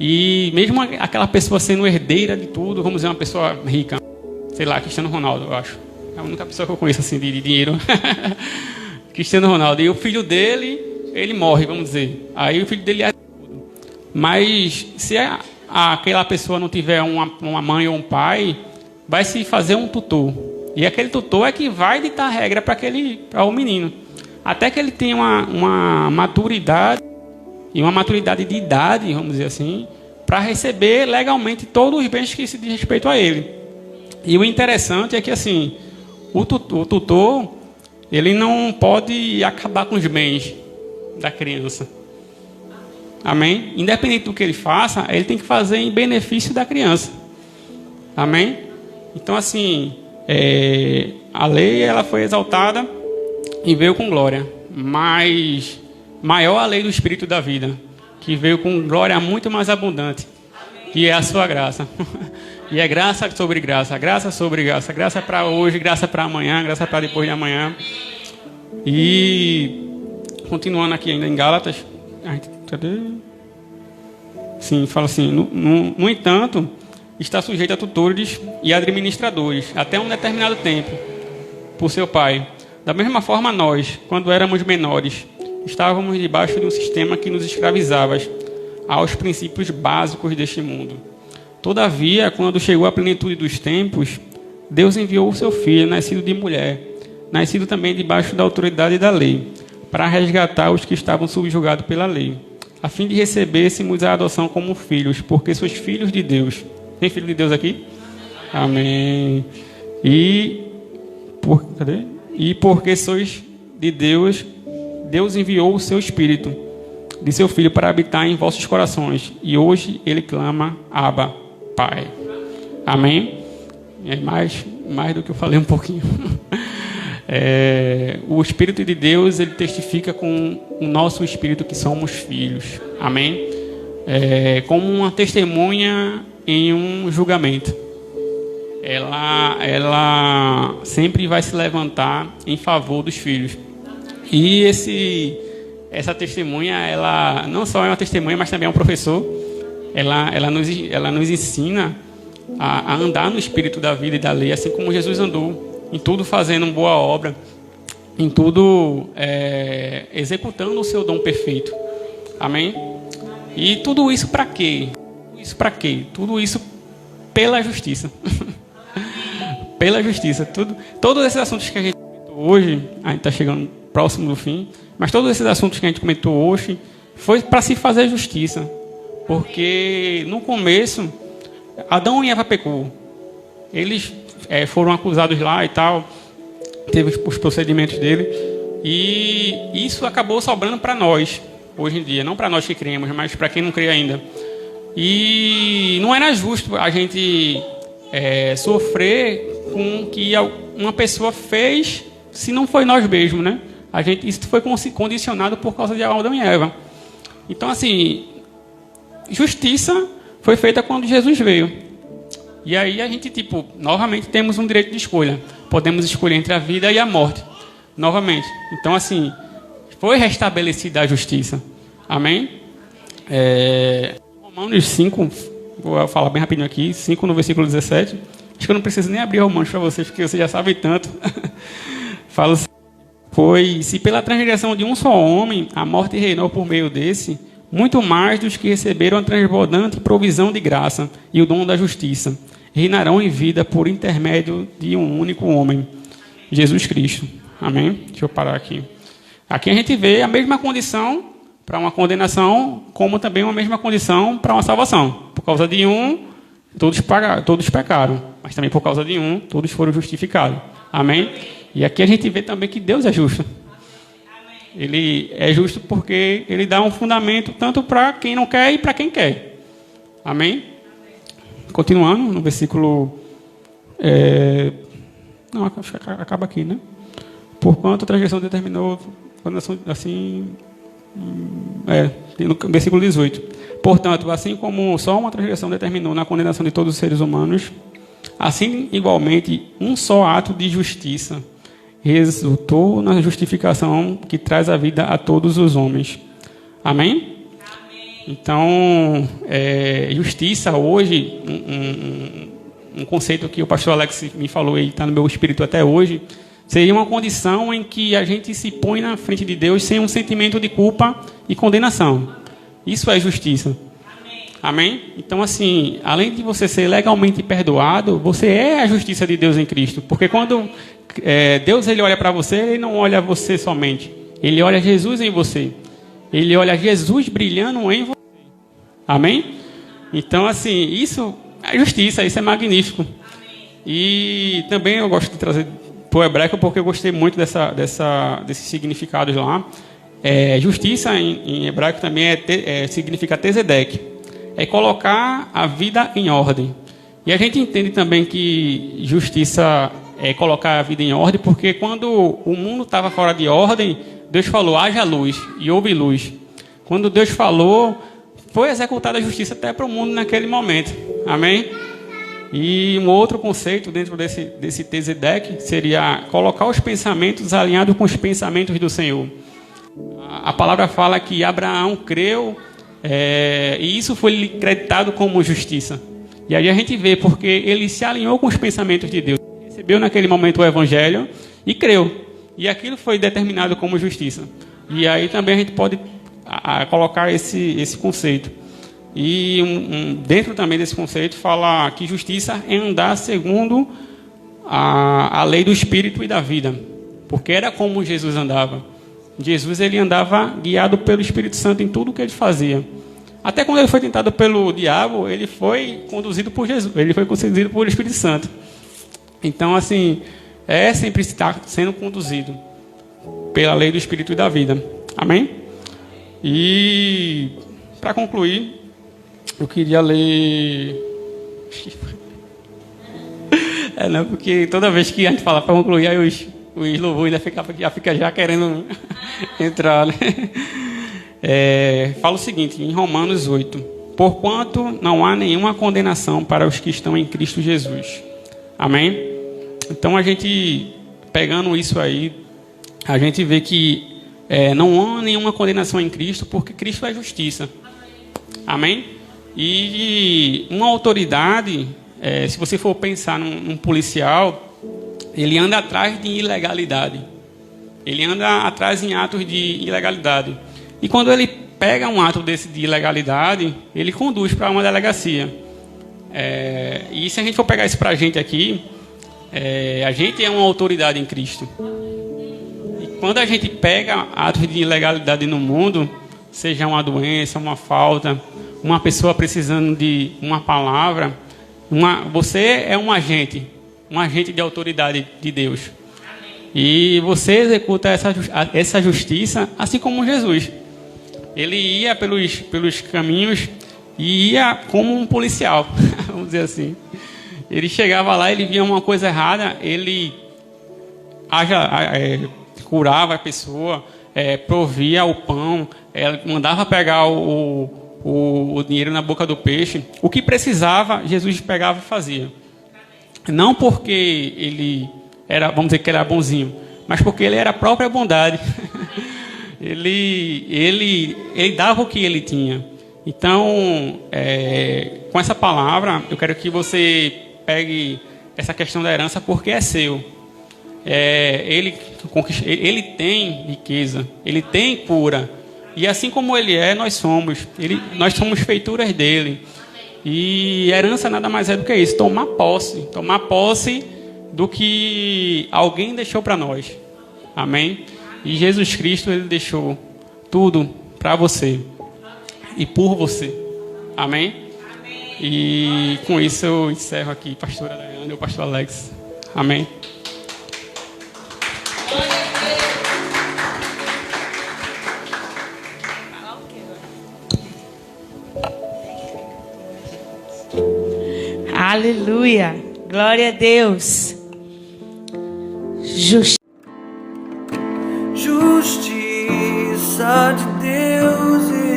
Speaker 2: E mesmo aquela pessoa sendo herdeira de tudo, vamos dizer, uma pessoa rica, sei lá, Cristiano Ronaldo, eu acho. É a única pessoa que eu conheço assim de dinheiro. Cristiano Ronaldo. E o filho dele, ele morre, vamos dizer. Aí o filho dele é tudo. Mas se aquela pessoa não tiver uma mãe ou um pai, vai se fazer um tutor. E aquele tutor é que vai ditar a regra para o menino. Até que ele tenha uma maturidade, e uma maturidade de idade, vamos dizer assim, para receber legalmente todos os bens que se diz respeito a ele. E o interessante é que, assim, o tutor, ele não pode acabar com os bens da criança. Amém? Independente do que ele faça, ele tem que fazer em benefício da criança. Amém? Então, assim, a lei, ela foi exaltada e veio com glória, mas maior a lei do Espírito da vida, que veio com glória muito mais abundante, que é a sua graça. E é graça sobre graça, graça sobre graça, graça para hoje, graça para amanhã, graça para depois de amanhã. E continuando aqui ainda em Gálatas, cadê? Sim, fala assim: no entanto, está sujeito a tutores e administradores até um determinado tempo por seu pai. Da mesma forma, nós, quando éramos menores, estávamos debaixo de um sistema que nos escravizava aos princípios básicos deste mundo. Todavia, quando chegou a plenitude dos tempos, Deus enviou o seu Filho, nascido de mulher, nascido também debaixo da autoridade da lei, para resgatar os que estavam subjugados pela lei, a fim de recebêssemos a adoção como filhos, porque sois filhos de Deus. Tem filho de Deus aqui? Amém. E porque sois de Deus, Deus enviou o seu Espírito de seu Filho para habitar em vossos corações. E hoje ele clama: Abba, Pai. Amém? É mais do que eu falei um pouquinho. O Espírito de Deus, ele testifica com o nosso espírito que somos filhos. Amém? Como uma testemunha em um julgamento. Ela sempre vai se levantar em favor dos filhos. E essa testemunha, ela não só é uma testemunha, mas também é um professor. Ela nos ensina a andar no espírito da vida e da lei, assim como Jesus andou, em tudo fazendo uma boa obra, em tudo executando o seu dom perfeito. Amém? E tudo isso para quê? Tudo isso pela justiça. Pela justiça. Todos esses assuntos que a gente comentou hoje, a gente está chegando próximo do fim, mas todos esses assuntos que a gente comentou hoje foi para se fazer justiça. Porque no começo, Adão e Eva pecou. Eles foram acusados lá e tal, teve os procedimentos dele, e isso acabou sobrando para nós hoje em dia, não para nós que cremos, mas para quem não crê ainda. E não era justo a gente sofrer com o que uma pessoa fez, se não foi nós mesmos, né? Isso foi condicionado por causa de Adão e Eva. Então, assim, justiça foi feita quando Jesus veio. E aí a gente, novamente temos um direito de escolha. Podemos escolher entre a vida e a morte. Novamente. Então, assim, foi restabelecida a justiça. Amém? Romanos 5, vou falar bem rapidinho aqui, 5 no versículo 17. Acho que eu não preciso nem abrir Romanos para vocês, porque vocês já sabem tanto. Fala assim: pois se pela transgressão de um só homem a morte reinou por meio desse, muito mais dos que receberam a transbordante provisão de graça e o dom da justiça reinarão em vida por intermédio de um único homem, Jesus Cristo. Amém? Deixa eu parar aqui. Aqui a gente vê a mesma condição para uma condenação, como também uma mesma condição para uma salvação. Por causa de um, todos pecaram, mas também por causa de um, todos foram justificados. Amém? E aqui a gente vê também que Deus é justo. Ele é justo porque ele dá um fundamento tanto para quem não quer e para quem quer. Amém? Continuando no versículo... Não, acho que acaba aqui, né? Porquanto a transgressão determinou... Assim... no versículo 18. Portanto, assim como só uma transgressão determinou na condenação de todos os seres humanos, assim, igualmente, um só ato de justiça resultou na justificação que traz a vida a todos os homens. Amém? Então, justiça hoje, um conceito que o pastor Alex me falou e está no meu espírito até hoje, seria uma condição em que a gente se põe na frente de Deus sem um sentimento de culpa e condenação. Isso é justiça. Amém? Então, assim, além de você ser legalmente perdoado, você é a justiça de Deus em Cristo. Porque quando Deus ele olha para você, ele não olha você somente. Ele olha Jesus em você. Ele olha Jesus brilhando em você. Amém? Então, assim, isso é justiça, isso é magnífico. E também eu gosto de trazer para o hebraico porque eu gostei muito desses significados lá. Justiça em hebraico também significa tzedek. É colocar a vida em ordem. E a gente entende também que justiça é colocar a vida em ordem, porque quando o mundo estava fora de ordem, Deus falou, haja luz, e houve luz. Quando Deus falou, foi executada a justiça até para o mundo naquele momento. Amém? E um outro conceito dentro desse tzedek seria colocar os pensamentos alinhados com os pensamentos do Senhor. A palavra fala que Abraão creu, e isso foi lhe creditado como justiça. E aí a gente vê, porque ele se alinhou com os pensamentos de Deus. Recebeu naquele momento o Evangelho e creu. E aquilo foi determinado como justiça. E aí também a gente pode colocar esse conceito. E dentro também desse conceito fala que justiça é andar segundo a lei do Espírito e da vida. Porque era como Jesus andava. Jesus ele andava guiado pelo Espírito Santo em tudo o que ele fazia. Até quando ele foi tentado pelo diabo, ele foi conduzido por Jesus. Ele foi conduzido pelo Espírito Santo. Então, assim, sempre estar sendo conduzido pela lei do Espírito e da vida. Amém? E, para concluir, eu queria ler... não, porque toda vez que a gente fala para concluir, aí os louvores já fica já querendo entrar, né? Fala o seguinte, em Romanos 8. Porquanto não há nenhuma condenação para os que estão em Cristo Jesus. Amém? Então, a gente, pegando isso aí, a gente vê que não há nenhuma condenação em Cristo, porque Cristo é justiça. Amém? E uma autoridade, se você for pensar num policial, ele anda atrás de ilegalidade. Ele anda atrás em atos de ilegalidade. E quando ele pega um ato desse de ilegalidade, ele conduz para uma delegacia. E se a gente for pegar isso para a gente aqui, a gente é uma autoridade em Cristo. E quando a gente pega atos de ilegalidade no mundo, seja uma doença, uma falta, uma pessoa precisando de uma palavra, você é um agente de autoridade de Deus. E você executa essa justiça, assim como Jesus. Ele ia pelos caminhos e ia como um policial, vamos dizer assim. Ele chegava lá, ele via uma coisa errada, ele curava a pessoa, provia o pão, mandava pegar o dinheiro na boca do peixe. O que precisava, Jesus pegava e fazia. Não porque ele era, vamos dizer que ele era bonzinho, mas porque ele era a própria bondade. ele dava o que ele tinha. Então, com essa palavra, eu quero que você pegue essa questão da herança, porque é seu. Ele tem riqueza, ele tem cura. E assim como ele nós somos. Nós somos feituras dele. E herança nada mais é do que isso, tomar posse do que alguém deixou para nós. Amém? E Jesus Cristo, ele deixou tudo para você e por você. Amém? E com isso eu encerro aqui, pastora Daiane e o pastor Alex. Amém?
Speaker 3: Aleluia. Glória a Deus.
Speaker 4: Justiça de Deus